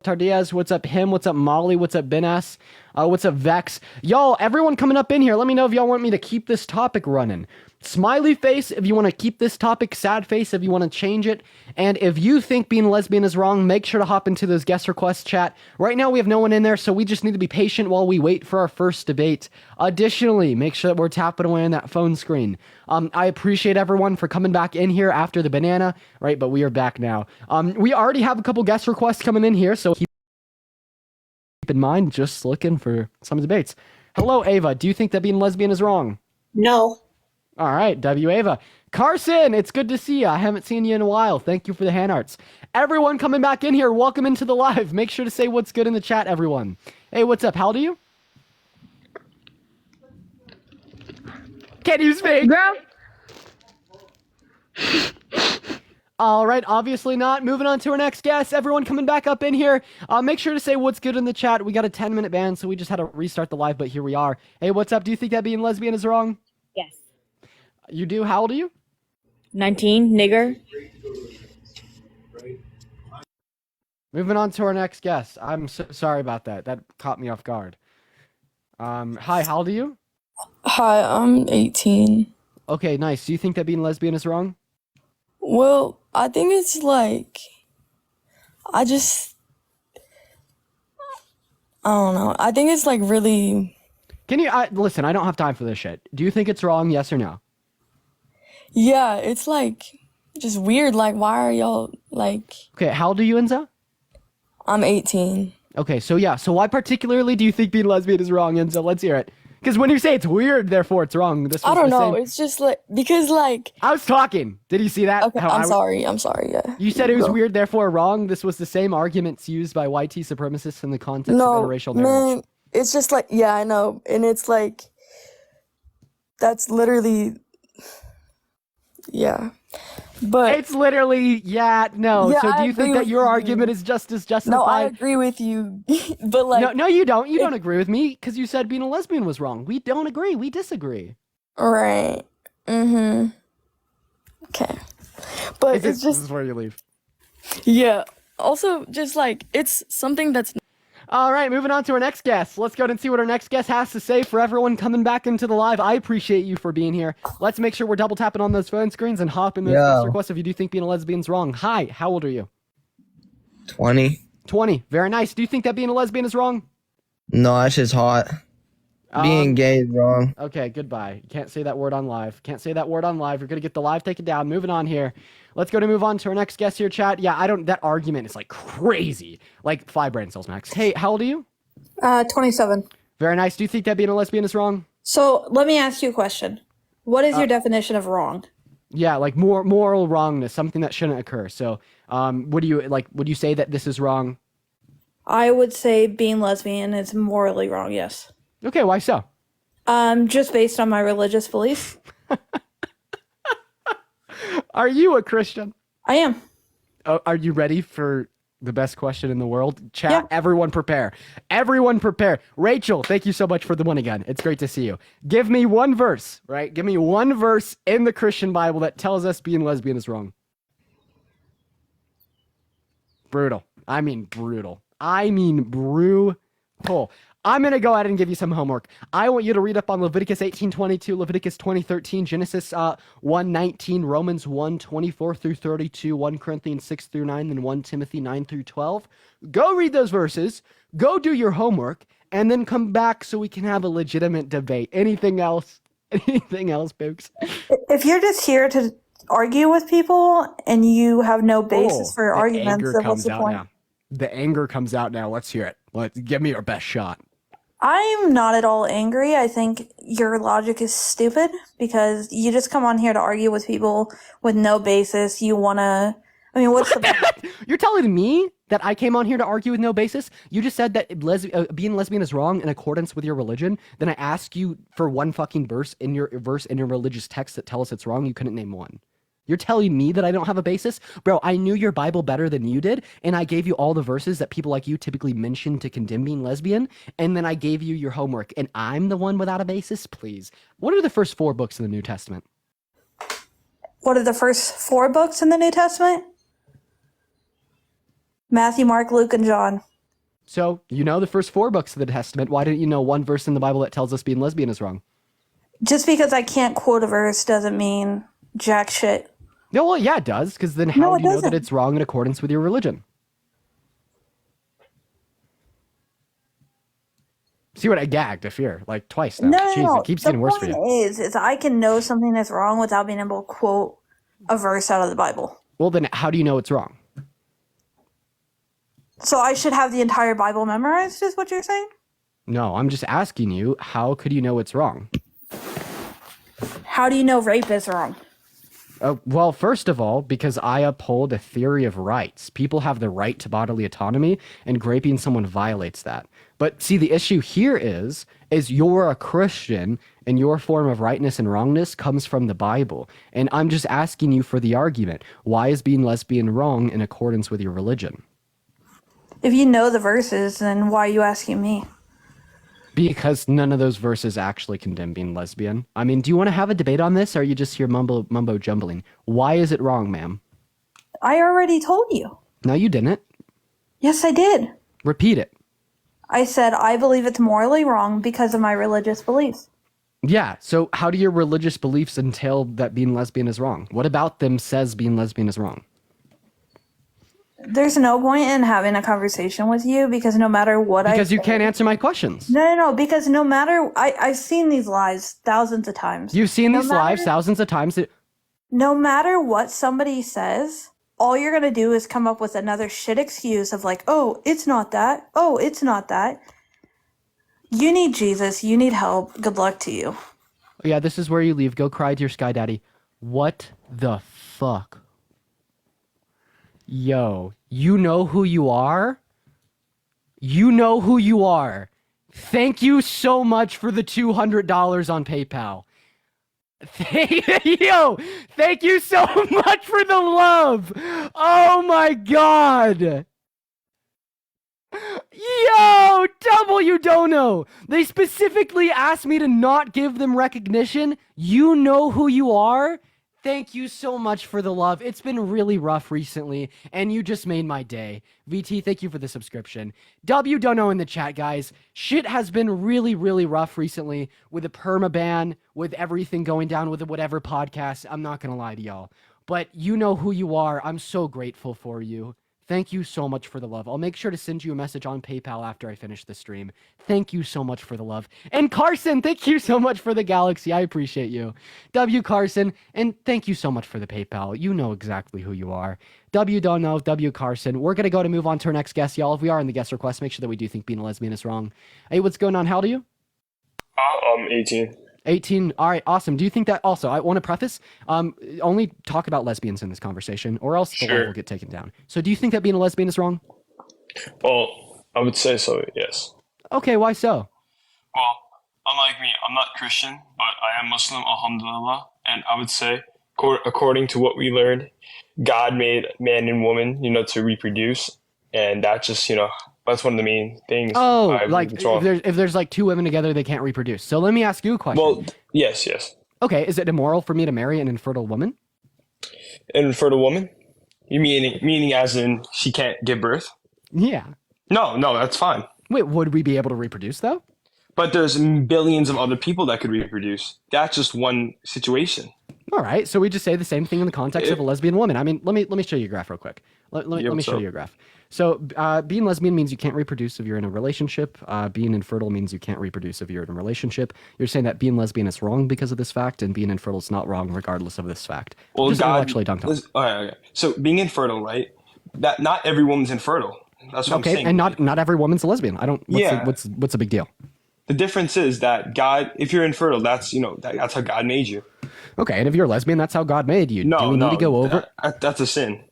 Tardiaz? What's up, him? What's up, Molly? What's up, Ben S? What's up, Vex? Y'all, everyone coming up in here, let me know if y'all want me to keep this topic running. Smiley face if you want to keep this topic, sad face if you want to change it, and if you think being lesbian is wrong, make sure to hop into those guest requests chat. Right now we have no one in there, so we just need to be patient while we wait for our first debate. Additionally, make sure that we're tapping away on that phone screen. I appreciate everyone for coming back in here after the banana, right, but we are back now. We already have a couple guest requests coming in here, so keep in mind, just looking for some debates. Hello, Ava, do you think that being lesbian is wrong? No. All right, W. Ava. Carson, it's good to see you. I haven't seen you in a while. Thank you for the hand arts. Everyone coming back in here, welcome into the live. Make sure to say what's good in the chat, everyone. Hey, what's up? How old are you? Can't you speak? Girl. All right, obviously not. Moving on to our next guest. Everyone coming back up in here. Make sure to say what's good in the chat. We got a 10-minute ban, so we just had to restart the live, but here we are. Hey, what's up? Do you think that being lesbian is wrong? Yes. You do? How old are you? 19, nigger. Moving on to our next guest. I'm so sorry about that. That caught me off guard. Hi, how old are you? Hi, I'm 18. Okay, nice. Do you think that being lesbian is wrong? Well, I think it's like, I don't know. I think it's like really, Can you listen? I don't have time for this shit. Do you think it's wrong? Yes or no? yeah, it's like just weird. Like, why are y'all like, Okay, how old are you, Enza? I'm 18. Okay, so yeah, so why particularly do you think being lesbian is wrong, Enza? Let's hear it. Because when you say it's weird, therefore it's wrong. This was I don't the know. same. It's just like, because like, I was talking. Did you see that? okay, How I'm sorry, yeah. You said it was Go. weird, therefore wrong. This was the same arguments used by YT supremacists in the context No, of interracial marriage. man, it's just like, yeah, I know. And it's like, that's literally, yeah. But It's literally, no. yeah, So do I you think agree that with your you. argument is just as justified? No, I agree with you. But like, No, you don't. You don't agree with me because you said being a lesbian was wrong. We don't agree. We disagree. right. Mm-hmm. Okay. But it's This just, is where you leave. yeah. Also, just like, it's something that's, All right, moving on to our next guest. Let's go and see what our next guest has to say for everyone coming back into the live. I appreciate you for being here. Let's make sure we're double tapping on those phone screens and hop in those guest requests if you do think being a lesbian's wrong. Hi, how old are you? 20. 20. Very nice. Do you think that being a lesbian is wrong? No, that's just hot. Being gay is wrong. Okay, goodbye. You can't say that word on live. Can't say that word on live. You're going to get the live taken down. Moving on here. Let's go to move on to our next guest here, chat. Yeah, that argument is like crazy. Like 5 brain cells max. Hey, how old are you? 27. Very nice. Do you think that being a lesbian is wrong? So let me ask you a question. What is your definition of wrong? Yeah, like moral wrongness, something that shouldn't occur. So, would you say that this is wrong? I would say being lesbian is morally wrong, yes. Okay, why so? Just based on my religious beliefs. Are you a Christian? I am. Oh, are you ready for the best question in the world? Chat, Yeah. Everyone prepare. Everyone prepare. Rachel, thank you so much for the one again. It's great to see you. Give me one verse, right? Give me one verse in the Christian Bible that tells us being lesbian is wrong. Brutal. I mean brutal. I'm going to go ahead and give you some homework. I want you to read up on Leviticus 18:22, Leviticus 20:13, Genesis 1:19, Romans 1:24 through 32, 1 Corinthians 6 through 9, and 1 Timothy 9 through 12. Go read those verses, go do your homework, and then come back so we can have a legitimate debate. Anything else? Anything else, folks? If you're just here to argue with people and you have no basis for your the arguments, anger then comes what's the out point? now. The anger comes out now. Let's hear it. Give me your best shot. I'm not at all angry. I think your logic is stupid because you just come on here to argue with people with no basis. What's the You're telling me that I came on here to argue with no basis? You just said that being lesbian is wrong in accordance with your religion. Then I ask you for one fucking verse in your religious text that tell us it's wrong. You couldn't name one. You're telling me that I don't have a basis? Bro, I knew your Bible better than you did, and I gave you all the verses that people like you typically mention to condemn being lesbian, and then I gave you your homework, and I'm the one without a basis? Please. What are the first 4 books in the New Testament? What are the first 4 books in the New Testament? Matthew, Mark, Luke, and John. So you know the first 4 books of the Testament. Why didn't you know one verse in the Bible that tells us being lesbian is wrong? Just because I can't quote a verse doesn't mean jack shit. No, well, yeah, it does, because then how No, it do you know that doesn't. it's wrong in accordance with your religion? See what I gagged, I fear, like twice now. No, Jeez, no, no. it keeps The getting worse for point you. is I can know something that's wrong without being able to quote a verse out of the Bible. Well, then how do you know it's wrong? So I should have the entire Bible memorized, is what you're saying? No, I'm just asking you, how could you know it's wrong? How do you know rape is wrong? Well, first of all, because I uphold a theory of rights. People have the right to bodily autonomy, and raping someone violates that. But see, the issue here is you're a Christian, and your form of rightness and wrongness comes from the Bible. And I'm just asking you for the argument. Why is being lesbian wrong in accordance with your religion? If you know the verses, then why are you asking me? Because none of those verses actually condemn being lesbian. I mean, do you want to have a debate on this, or are you just here mumbo jumbling? Why is it wrong, ma'am? I already told you. No, you didn't. Yes, I did. Repeat it. I said I believe it's morally wrong because of my religious beliefs. Yeah, so how do your religious beliefs entail that being lesbian is wrong? What about them says being lesbian is wrong? There's no point in having a conversation with you because no matter what Because I you can't answer my questions. No, because no matter I've seen these lives thousands of times. You've seen No these lives matter- thousands of times. No matter what somebody says, all you're gonna do is come up with another shit excuse of like, oh, it's not that. Oh, it's not that. You need Jesus. You need help. Good luck to you. Yeah, this is where you leave. Go cry to your sky daddy. What the fuck? Yo, you know who you are? You know who you are. Thank you so much for the $200 on PayPal. Yo, thank you so much for the love. Oh my God. Yo, W Dono. They specifically asked me to not give them recognition. You know who you are? Thank you so much for the love. It's been really rough recently, and you just made my day. VT, thank you for the subscription. W Dono in the chat, guys. Shit has been really, really rough recently with the permaban, with everything going down with the whatever podcast. I'm not gonna lie to y'all. But you know who you are. I'm so grateful for you. Thank you so much for the love. I'll make sure to send you a message on PayPal after I finish the stream. Thank you so much for the love. And Carson, thank you so much for the Galaxy. I appreciate you. W Carson, and thank you so much for the PayPal. You know exactly who you are. W don't know, W Carson. We're going to move on to our next guest, y'all. If we are in the guest request, make sure that we do think being a lesbian is wrong. Hey, what's going on? How old are you? 18. 18. All right, awesome. Do you think that also, I want to preface, only talk about lesbians in this conversation or else the Sure. level will get taken down. So do you think that being a lesbian is wrong? Well, I would say so, yes. Okay, why so? Well, unlike me, I'm not Christian, but I am Muslim, alhamdulillah. And I would say, according to what we learned, God made man and woman, to reproduce. And that just, that's one of the main things. Oh, I like believe it's wrong. if there's like 2 women together, they can't reproduce. So let me ask you a question. Well, yes. Okay, is it immoral for me to marry an infertile woman? And for the woman, you meaning as in she can't give birth? Yeah. No, that's fine. Wait, would we be able to reproduce though? But there's billions of other people that could reproduce. That's just one situation. All right, so we just say the same thing in the context of a lesbian woman. I mean, let me show you a graph real quick. Let me what's show up? you a graph. So being lesbian means you can't reproduce if you're in a relationship. Being infertile means you can't reproduce if you're in a relationship. You're saying that being lesbian is wrong because of this fact, and being infertile is not wrong regardless of this fact. Well, Just God intellectually dunked on. All right, okay. So being infertile, right? That not every woman's infertile. That's what I'm Okay, saying. and not every woman's a lesbian. I don't. Yeah. What's the big deal? The difference is that God, if you're infertile, that's that's how God made you. Okay, and if you're a lesbian, that's how God made you. No, Do we need to go over? That's a sin.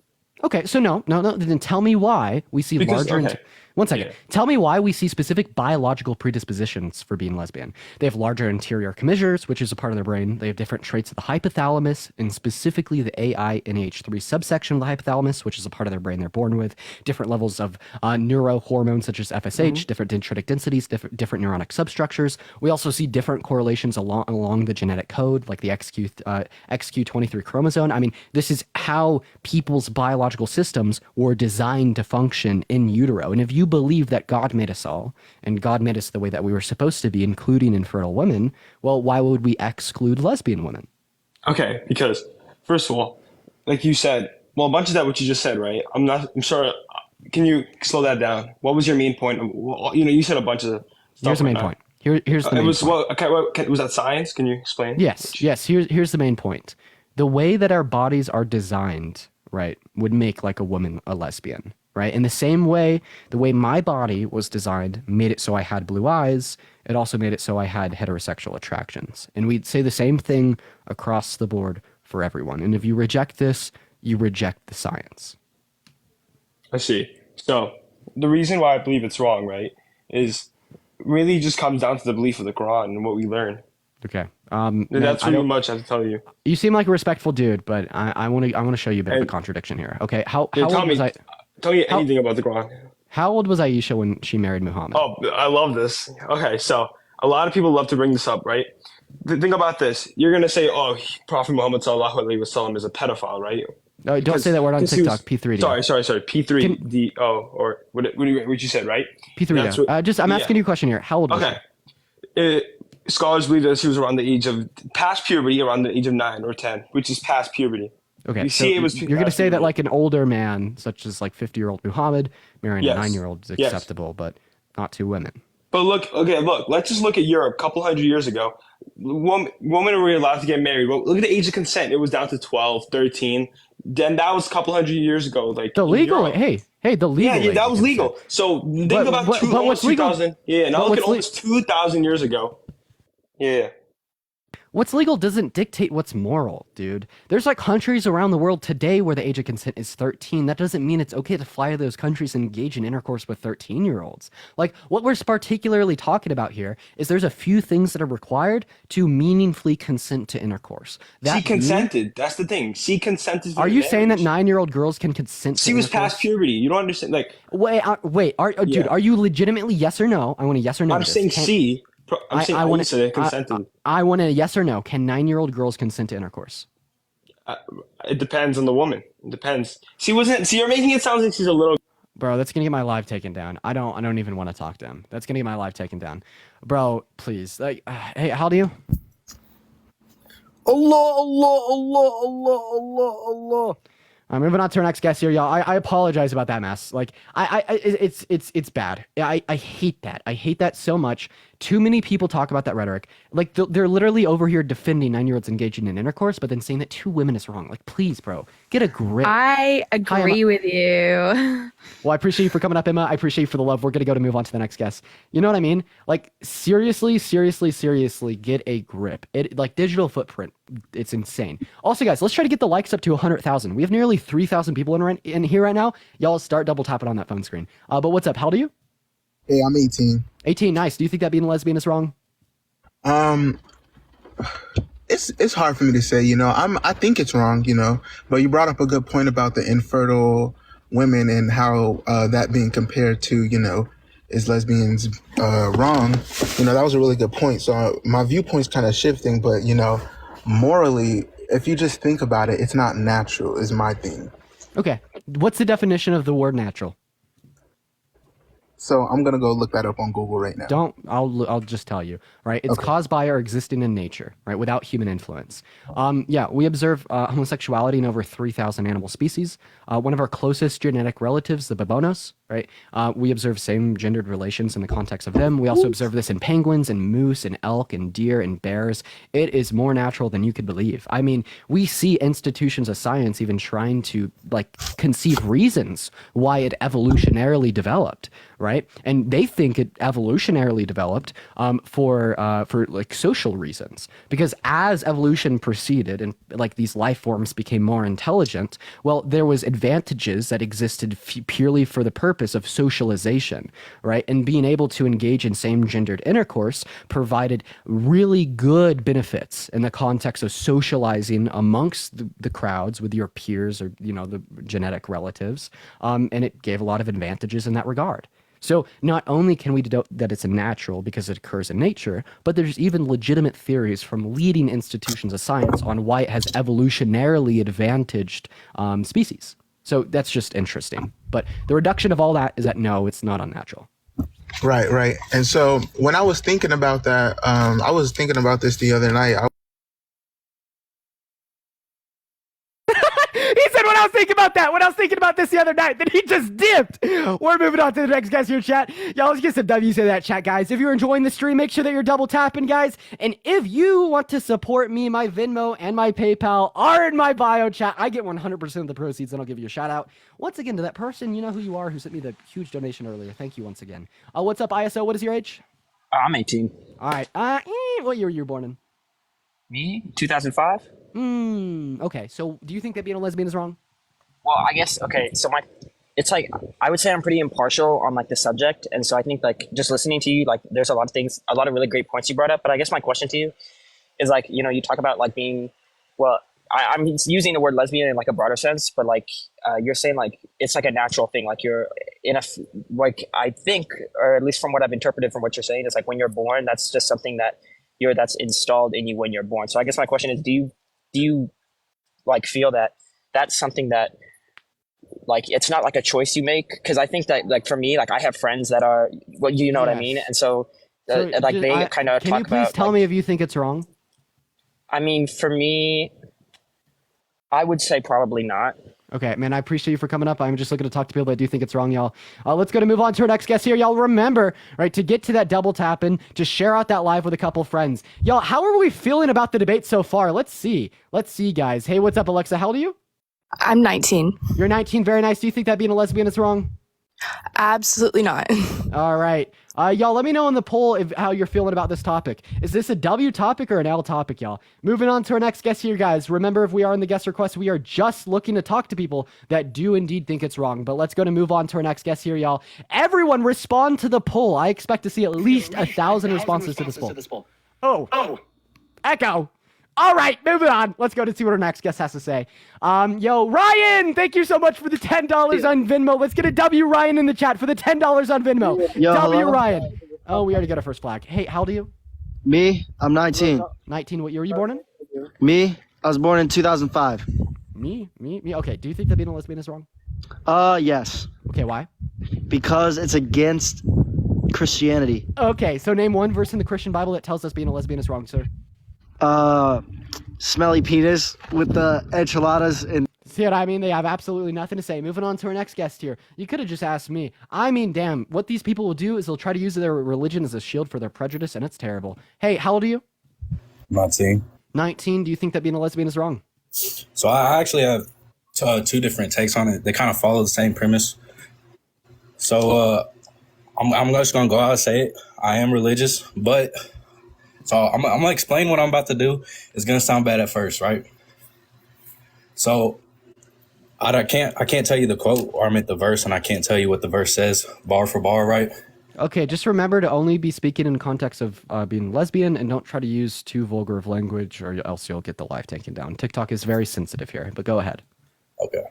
Okay, so no. Then tell me why we see Because- larger. okay. One second. Yeah. Tell me why we see specific biological predispositions for being lesbian. They have larger anterior commissures, which is a part of their brain. They have different traits of the hypothalamus, and specifically the AINH3 subsection of the hypothalamus, which is a part of their brain they're born with. Different levels of neurohormones such as FSH, different dendritic densities, different neuronic substructures. We also see different correlations along the genetic code, like the XQ23 chromosome. I mean, this is how people's biological biological systems were designed to function in utero. And if you believe that God made us all, and God made us the way that we were supposed to be, including infertile women, well, why would we exclude lesbian women? Okay, because first of all, like you said, well, a bunch of that what you just said, right? I'm sorry. Can you slow that down? What was your main point? Well, you said a bunch of stuff. Here's the main right now. point. Here's the main It was point. well. Okay, was that science? Can you explain? Yes. Here's the main point. The way that our bodies are designed, right, would make like a woman a lesbian, right? In the same way, the way my body was designed made it so I had blue eyes. It also made it so I had heterosexual attractions. And we'd say the same thing across the board for everyone. And if you reject this, you reject the science. I see. So the reason why I believe it's wrong, right, is really just comes down to the belief of the Quran and what we learn. Okay. And man, that's I really don't- much I have to tell you. You seem like a respectful dude, but I want to show you a bit of a contradiction here. Okay. How Yeah, old was I? tell me anything about the Quran. How old was Aisha when she married Muhammad? Oh, I love this. Okay, so a lot of people love to bring this up, right? Think about this. You're gonna say, "Oh, Prophet Muhammad sallallahu alaihi wasallam is a pedophile," right? No, don't say that word on 'Cause he was- TikTok. P3D. Sorry. P3D. Or what you said, right? P3D. That's what- I'm yeah. asking you a question here. How old was Okay. she? Scholars believe that she was around the age of past puberty, around the age of 9 or 10, which is past puberty. Okay, You so see, it was you're going to past say that puberty. like an older man, such as like 50-year-old Muhammad, marrying Yes. a 9-year-old is Yes. acceptable, but not two women. But look, let's just look at Europe a couple hundred years ago. Women were allowed to get married. Well, look at the age of consent. It was down to 12, 13. Then that was a couple hundred years ago. Like The in legal, Europe. hey, the legal. Yeah, age that of was consent. legal. So think But- about but almost what's legal? 2000. Yeah, now But look at what's almost 2,000 years ago. Yeah. What's legal doesn't dictate what's moral, dude. There's like countries around the world today where the age of consent is 13. That doesn't mean it's okay to fly to those countries and engage in intercourse with 13-year-olds. Like, what we're particularly talking about here is there's a few things that are required to meaningfully consent to intercourse. She consented. That's the thing. She consented. Are the you saying that marriage. 9-year-old girls can consent to She was intercourse? past puberty? You don't understand. Like, Wait, dude, Yeah. are you legitimately yes or no? I want a yes or no. I'm to this. saying Can- C. I'm saying I want Aisha consented. I want a yes or no. Can 9-year-old girls consent to intercourse? It depends on the woman. It depends. She wasn't. See, you're making it sound like she's a little. Bro, that's gonna get my live taken down. I don't even want to talk to him. That's gonna get my live taken down. Bro, please. Like, hey, how do you? Allah. I'm moving on to our next guest here, y'all. I apologize about that mess. Like, it's bad. I hate that. I hate that so much. Too many people talk about that rhetoric. Like, they're literally over here defending 9-year-olds engaging in intercourse, but then saying that 2 women is wrong. Like, please, bro, get a grip. I agree with you. Well, I appreciate you for coming up, Emma. I appreciate you for the love. We're gonna move on to the next guest. You know what I mean? Like, seriously, get a grip. It like digital footprint. It's insane. Also, guys, let's try to get the likes up to 100,000. We have nearly 3,000 people in here right now. Y'all start double tapping on that phone screen. But what's up? How old are you? Hey, I'm 18. 18. Nice. Do you think that being a lesbian is wrong? It's hard for me to say, I think it's wrong, but you brought up a good point about the infertile women and how that being compared to, is lesbians wrong? That was a really good point. So my viewpoint's kind of shifting, but, morally, if you just think about it, it's not natural is my thing. Okay. What's the definition of the word natural? So I'm going to go look that up on Google right now. I'll just tell you, right? It's caused by or existing in nature, right? Without human influence. We observe homosexuality in over 3,000 animal species. One of our closest genetic relatives, the babonos, right? We observe same-gendered relations in the context of them. We also observe this in penguins and moose and elk and deer and bears. It is more natural than you could believe. I mean, we see institutions of science even trying to conceive reasons why it evolutionarily developed, right? And they think it evolutionarily developed for social reasons, because as evolution proceeded and these life forms became more intelligent, well, there was advantages that existed purely for the purpose of socialization, right? And being able to engage in same-gendered intercourse provided really good benefits in the context of socializing amongst the crowds with your peers or the genetic relatives, and it gave a lot of advantages in that regard. So not only can we denote that it's a natural because it occurs in nature, but there's even legitimate theories from leading institutions of science on why it has evolutionarily advantaged species. So that's just interesting. But the reduction of all that is that no, it's not unnatural. Right. And so when I was thinking about that, I was thinking about this the other night. He said when I was thinking about this the other night, then he just dipped. We're moving on to the next guest here, chat. Y'all, let's get some W's in that chat, guys. If you're enjoying the stream, make sure that you're double tapping, guys. And if you want to support me, my Venmo and my PayPal are in my bio, chat. I get 100% of the proceeds, and I'll give you a shout out. Once again, to that person, you know who you are, who sent me the huge donation earlier. Thank you once again. What's up, ISO? What is your age? I'm 18. All right. What year were you born in? Me? 2005? Okay. So do you think that being a lesbian is wrong? Well, I guess, okay, so it's like, I would say I'm pretty impartial on like the subject. And so I think like just listening to you, like there's a lot of really great points you brought up. But I guess my question to you is like, you know, you talk about like being, well, I'm using the word lesbian in like a broader sense, but like you're saying like it's like a natural thing. Like you're in like I think, or at least from what I've interpreted from what you're saying, is like when you're born, that's just something that's installed in you when you're born. So I guess my question is, do you like feel that that's something that like it's not like a choice you make? Because I think that like for me, like I have friends that are, well, you know what I mean, and so like they kind of talk about. Can you please tell me if you think it's wrong? I mean, for me, I would say probably not. Okay, man, I appreciate you for coming up. I'm just looking to talk to people that do think it's wrong, y'all. Let's go to move on to our next guest here. Y'all remember, right, to get to that double tapping, to share out that live with a couple friends. Y'all, how are we feeling about the debate so far? Let's see, guys. Hey, what's up, Alexa? How old are you? I'm 19. You're 19. Very nice. Do you think that being a lesbian is wrong? Absolutely not. All right. Y'all, let me know in the poll how you're feeling about this topic. Is this a W topic or an L topic, y'all? Moving on to our next guest here, guys. Remember, if we are in the guest request, we are just looking to talk to people that do indeed think it's wrong. But let's go to move on to our next guest here, y'all. Everyone respond to the poll. I expect to see at least 1,000 responses to this poll. Oh. Echo. All right, moving on. Let's go to see what our next guest has to say. Yo, Ryan, thank you so much for the $10 on Venmo. Let's get a W, Ryan, in the chat for the $10 on Venmo. Yo, W, hello? Ryan. Oh, we already got our first flag. Hey, how old are you? Me? I'm 19. 19. What year were you born in? Me? I was born in 2005. Me. Okay, do you think that being a lesbian is wrong? Yes. Okay, why? Because it's against Christianity. Okay, so name one verse in the Christian Bible that tells us being a lesbian is wrong, sir. Smelly penis with the enchiladas and... See what I mean? They have absolutely nothing to say. Moving on to our next guest here. You could have just asked me. I mean, damn, what these people will do is they'll try to use their religion as a shield for their prejudice, and it's terrible. Hey, how old are you? 19. 19. Do you think that being a lesbian is wrong? So I actually have two different takes on it. They kind of follow the same premise. So I'm just going to go out and say it. I am religious, but... So I'm going to explain what I'm about to do. It's going to sound bad at first, right? So I can't tell you the quote, or I meant the verse, and I can't tell you what the verse says bar for bar, right? Okay, just remember to only be speaking in context of being lesbian, and don't try to use too vulgar of language, or else you'll get the live taken down. TikTok is very sensitive here, but go ahead. Okay.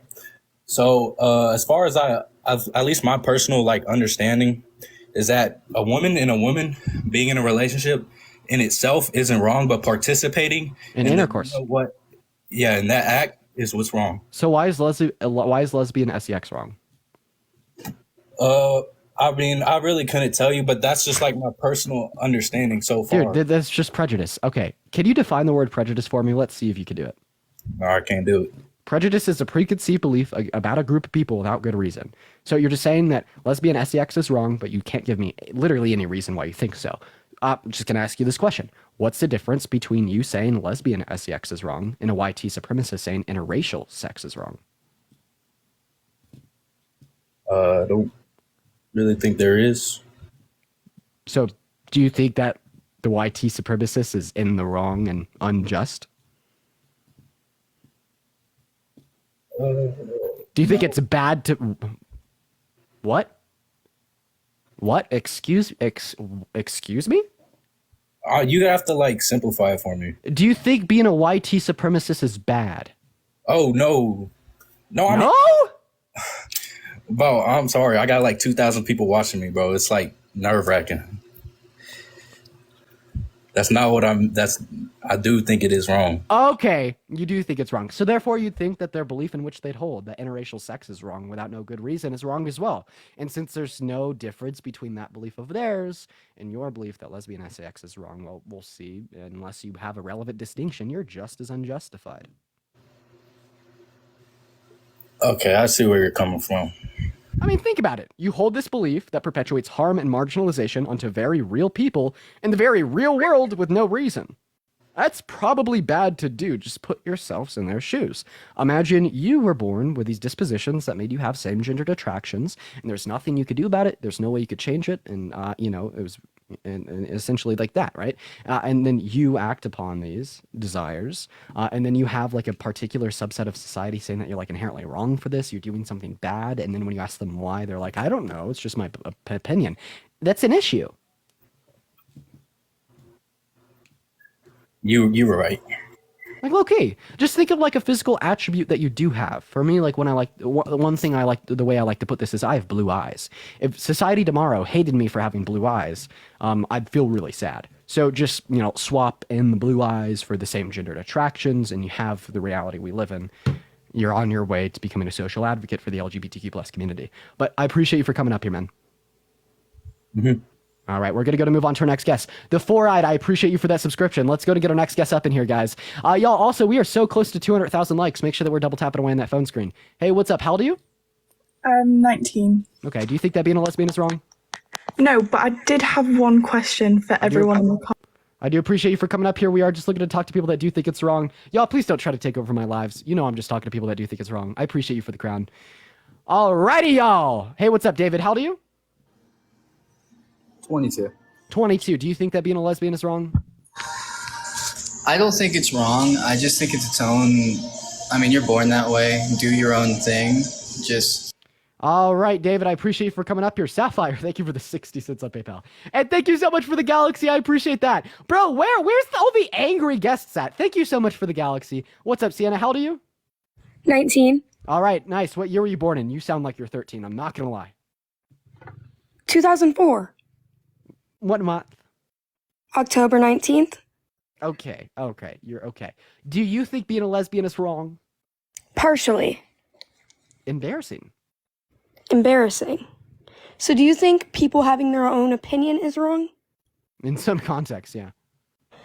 So as far as at least my personal understanding is that a woman and a woman being in a relationship in itself isn't wrong, but participating in intercourse. In that act is what's wrong. So why is lesbian sex wrong? I mean, I really couldn't tell you, but that's just my personal understanding so far. Dude, that's just prejudice. Okay, can you define the word prejudice for me? Let's see if you can do it. No, I can't do it. Prejudice is a preconceived belief about a group of people without good reason. So you're just saying that lesbian sex is wrong, but you can't give me literally any reason why you think so. I'm just going to ask you this question. What's the difference between you saying lesbian sex is wrong and a YT supremacist saying interracial sex is wrong? I don't really think there is. So do you think that the YT supremacist is in the wrong and unjust? Do you think it's bad to... What? What? Excuse me? You have to simplify it for me. Do you think being a YT supremacist is bad? Oh, no. No? Bro, I'm sorry. I got 2,000 people watching me, bro. It's nerve-wracking. That's not what I do think it is wrong. Okay, you do think it's wrong. So therefore you'd think that their belief in which they'd hold, that interracial sex is wrong without no good reason, is wrong as well. And since there's no difference between that belief of theirs and your belief that lesbian sex is wrong, well, we'll see. Unless you have a relevant distinction, you're just as unjustified. Okay, I see where you're coming from. I mean, think about it. You hold this belief that perpetuates harm and marginalization onto very real people in the very real world with no reason. That's probably bad to do. Just put yourselves in their shoes. Imagine you were born with these dispositions that made you have same-gendered attractions, and there's nothing you could do about it. There's no way you could change it, and it was and essentially like that, right? And then you act upon these desires, and then you have like a particular subset of society saying that you're like inherently wrong for this. You're doing something bad, and then when you ask them why, they're like, "I don't know. It's just my opinion." That's an issue. You were right. Like, okay, just think of like a physical attribute that you do have. For me, like when I like, one thing I like, the way I like to put this is I have blue eyes. If society tomorrow hated me for having blue eyes, I'd feel really sad. So just, swap in the blue eyes for the same gendered attractions and you have the reality we live in. You're on your way to becoming a social advocate for the LGBTQ plus community. But I appreciate you for coming up here, man. Mm-hmm. All right, we're going to move on to our next guest. The Four-Eyed, I appreciate you for that subscription. Let's go to get our next guest up in here, guys. Y'all, also, we are so close to 200,000 likes. Make sure that we're double tapping away on that phone screen. Hey, what's up? How old are you? I'm 19. Okay, do you think that being a lesbian is wrong? No, but I did have one question for everyone in the comments. I do appreciate you for coming up here. We are just looking to talk to people that do think it's wrong. Y'all, please don't try to take over my lives. I'm just talking to people that do think it's wrong. I appreciate you for the crown. All righty, y'all. Hey, what's up, David? How old are you? 22. 22. Do you think that being a lesbian is wrong? I don't think it's wrong. I just think it's its own. I mean, you're born that way. Do your own thing. Just. All right, David, I appreciate you for coming up here. Sapphire, thank you for the 60 cents on PayPal. And thank you so much for the Galaxy. I appreciate that. Bro, where's all the angry guests at? Thank you so much for the Galaxy. What's up, Sienna? How old are you? 19. All right, nice. What year were you born in? You sound like you're 13. I'm not going to lie. 2004. What month? October 19th. Okay. You're okay. Do you think being a lesbian is wrong? Partially. Embarrassing. Embarrassing. So do you think people having their own opinion is wrong? In some contexts, yeah.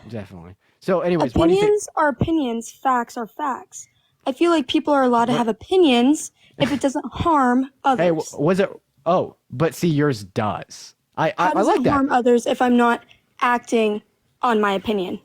Definitely. So anyways, why do you think... Opinions are opinions, facts are facts. I feel like people are allowed to have opinions if it doesn't harm others. Hey, was it... Oh, but see, yours does. I like that. Harm others if I'm not acting on my opinion.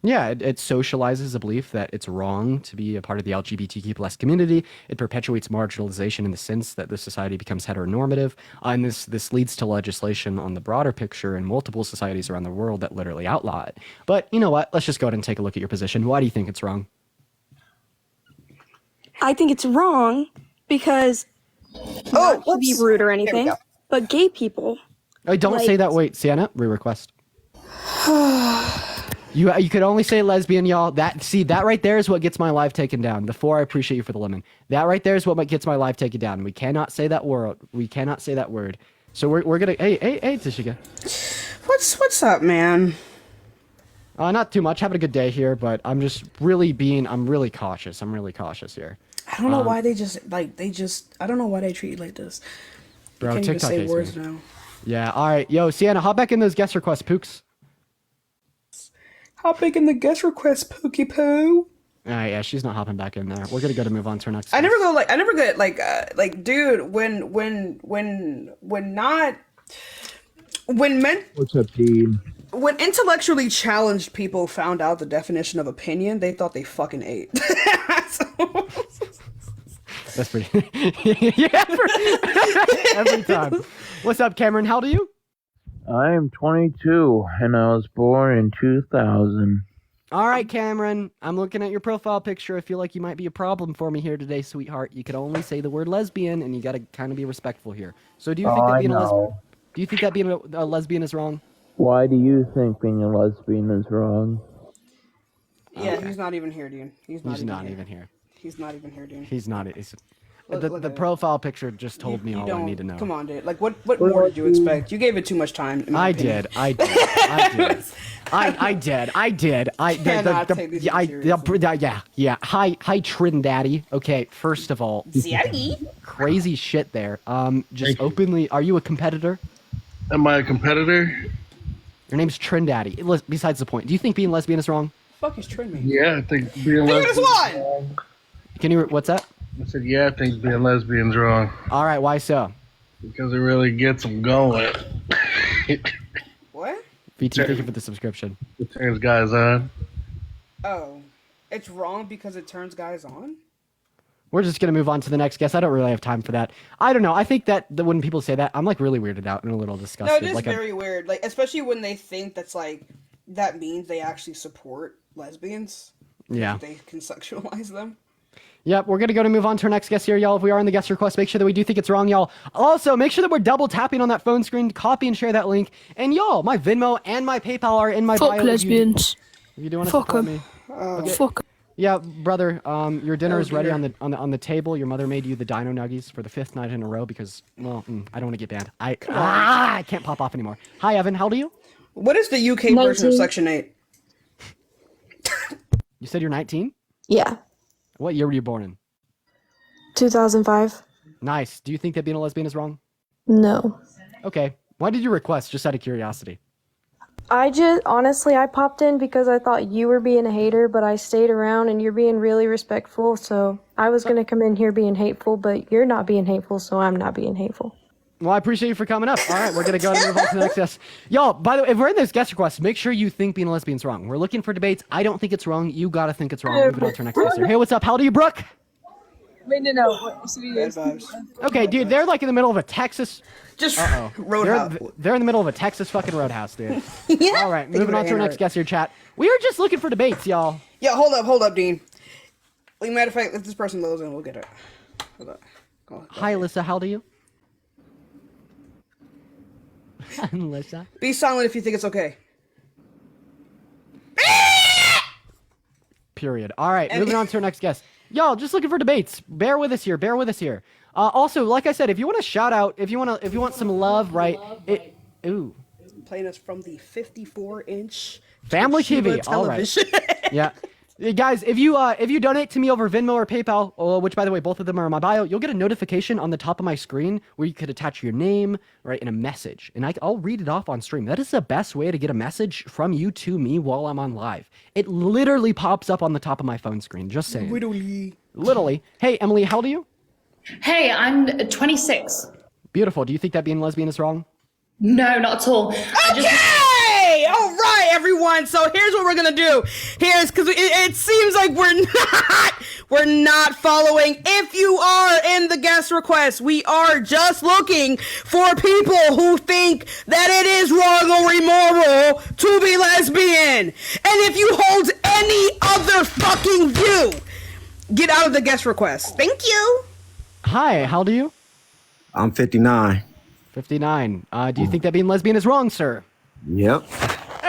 Yeah, it socializes a belief that it's wrong to be a part of the LGBTQ plus community. It perpetuates marginalization in the sense that the society becomes heteronormative. And this leads to legislation on the broader picture in multiple societies around the world that literally outlaw it. But you know what? Let's just go ahead and take a look at your position. Why do you think it's wrong? I think it's wrong because, not to be rude or anything, but gay people... Oh, don't say that. Wait, Sienna, re-request. You could only say lesbian, y'all. That right there is what gets my live taken down. Before I appreciate you for the lemon. That right there is what gets my live taken down. We cannot say that word. So we're gonna. Hey, Tashika. What's up, man? Not too much. Having a good day here, but I'm just really I'm really cautious. I'm really cautious here. I don't know why I don't know why they treat you like this. Bro, you can't TikTok even say hates words me. now. Yeah, all right. Yo, Sienna, hop back in those guest requests, Pooks. Hop back in the guest request, Pookie Poo. Yeah, she's not hopping back in there. We're gonna go to move on to our next. I never get dude, What's up, dude? When intellectually challenged people found out the definition of opinion, they thought they fucking ate. That's pretty. Yeah, every time. What's up, Cameron? How old are you? I am 22, and I was born in 2000. All right, Cameron. I'm looking at your profile picture. I feel like you might be a problem for me here today, sweetheart. You could only say the word lesbian, and you got to kind of be respectful here. So, do you think that being a lesbian? Do you think that being a lesbian is wrong? Why do you think being a lesbian is wrong? Yeah, okay. He's not even here, dude. He's not even here. He's not even here, dude. He's not. The profile picture just told me all I need to know. Come on, dude. Like, what more did you expect? You gave it too much time. I did. I did. Cannot take this yeah. Hi, Trin Daddy. Okay, first of all, crazy shit there. Just openly, are you a competitor? Am I a competitor? Your name's Trin Daddy. Besides the point, do you think being lesbian is wrong? Fuck is Trin me? Yeah, I think being lesbian is wrong. Can you? What's that? I said, yeah, I think being lesbian's wrong. All right, why so? Because it really gets them going. What? VT, thank you for the subscription. It turns guys on. Oh, it's wrong because it turns guys on? We're just gonna move on to the next guest. I don't really have time for that. I don't know. I think that when people say that, I'm like really weirded out and a little disgusted. No, it is like very weird. Like, especially when they think that's like that means they actually support lesbians. Yeah. They can sexualize them. Yep, we're gonna move on to our next guest here, y'all. If we are in the guest request, make sure that we do think it's wrong, y'all. Also, make sure that we're double tapping on that phone screen, copy and share that link. And y'all, my Venmo and my PayPal are in my bio. Fuck lesbians. If you do want to Fuck support 'em. me. Okay. Fuck. Yeah, brother. Your dinner is ready dinner. on the table. Your mother made you the Dino Nuggies for the 5th night in a row because, well, I don't want to get banned. I can't pop off anymore. Hi, Evan. How old are you? What is the UK version of 19. Section 8? You said you're 19? Yeah. What year were you born in? 2005. Nice. Do you think that being a lesbian is wrong? No. Okay. Why did you request? Just out of curiosity. Honestly, I popped in because I thought you were being a hater, but I stayed around and you're being really respectful, so I was going to come in here being hateful, but you're not being hateful, so I'm not being hateful. Well, I appreciate you for coming up. All right, we're going to go and move on to the next guest. Y'all, by the way, if we're in this guest request, make sure you think being a lesbian's wrong. We're looking for debates. I don't think it's wrong. You got to think it's wrong. Moving on to our next guest here. Hey, what's up? How old are you, Brooke? Wait, no. Okay, dude, they're like in the middle of a Texas... Just roadhouse. They're in the middle of a Texas fucking roadhouse, dude. All right, moving on to our next guest here, chat. We are just looking for debates, y'all. Yeah, hold up, Dean. Like, matter of fact, if this person loads in, we'll get it. Hold up. Go Hi, Alyssa. How old are you? Alyssa. Be silent if you think it's okay. Period. All right, moving on to our next guest. Y'all, just looking for debates. Bear with us here. Also, like I said, if you want to shout out, if you want some love, right? Ooh. Playing us from the 54-inch Family Toshiba TV. All right. television. Yeah. Guys, if you donate to me over Venmo or PayPal, which by the way, both of them are in my bio, you'll get a notification on the top of my screen where you could attach your name, right, and a message. And I'll read it off on stream. That is the best way to get a message from you to me while I'm on live. It literally pops up on the top of my phone screen. Just saying. Literally. Hey, Emily, how old are you? Hey, I'm 26. Beautiful. Do you think that being lesbian is wrong? No, not at all. Okay! All right, everyone. So here's what we're gonna do. Here's because it seems like we're not following. If you are in the guest request, we are just looking for people who think that it is wrong or immoral to be lesbian. And if you hold any other fucking view, get out of the guest request. Thank you. Hi, how old are you? I'm 59. 59. Do you think that being lesbian is wrong, sir? Yep.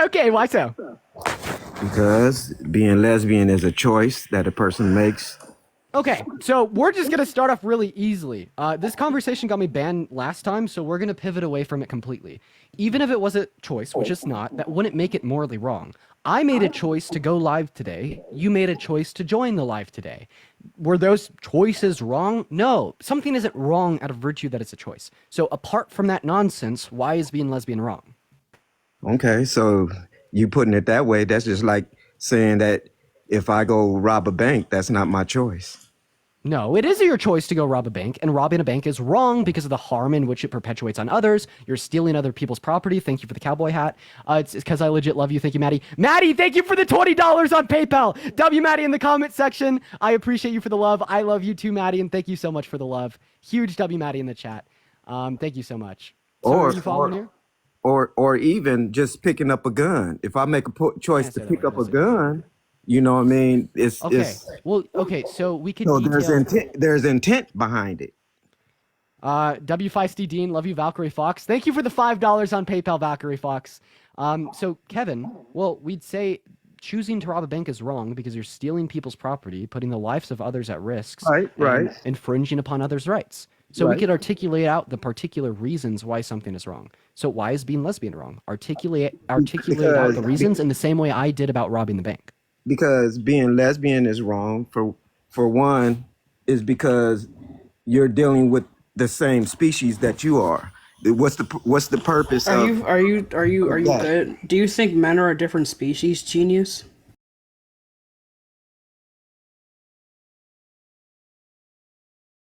Okay, why so? Because being lesbian is a choice that a person makes. Okay, so we're just going to start off really easily. This conversation got me banned last time, so we're going to pivot away from it completely. Even if it was a choice, which it's not, that wouldn't make it morally wrong. I made a choice to go live today. You made a choice to join the live today. Were those choices wrong? No. Something isn't wrong out of virtue that it's a choice. So apart from that nonsense, why is being lesbian wrong? Okay, so you putting it that way, that's just like saying that if I go rob a bank, that's not my choice. No, it is your choice to go rob a bank, and robbing a bank is wrong because of the harm in which it perpetuates on others. You're stealing other people's property. Thank you for the cowboy hat. It's because I legit love you. Thank you, Maddie. Maddie, thank you for the $20 on PayPal. W Maddie in the comment section. I appreciate you for the love. I love you too, Maddie, and thank you so much for the love. Huge W Maddie in the chat. Thank you so much. So are you following here? Or even just picking up a gun. If I make a choice to pick up a gun, you know what I mean? Okay, so we can so detail. there's intent behind it. W Feisty Dean, love you, Valkyrie Fox. Thank you for the $5 on PayPal, Valkyrie Fox. So Kevin, well, we'd say choosing to rob a bank is wrong because you're stealing people's property, putting the lives of others at risk, right, infringing upon others' rights. So we Right. could articulate out the particular reasons why something is wrong. So why is being lesbian wrong? Articulate out Because the reasons in the same way I did about robbing the bank. because being lesbian is wrong for one is because you're dealing with the same species that you are. What's the purpose Are of you that? good? Do you think men are a different species, Genius?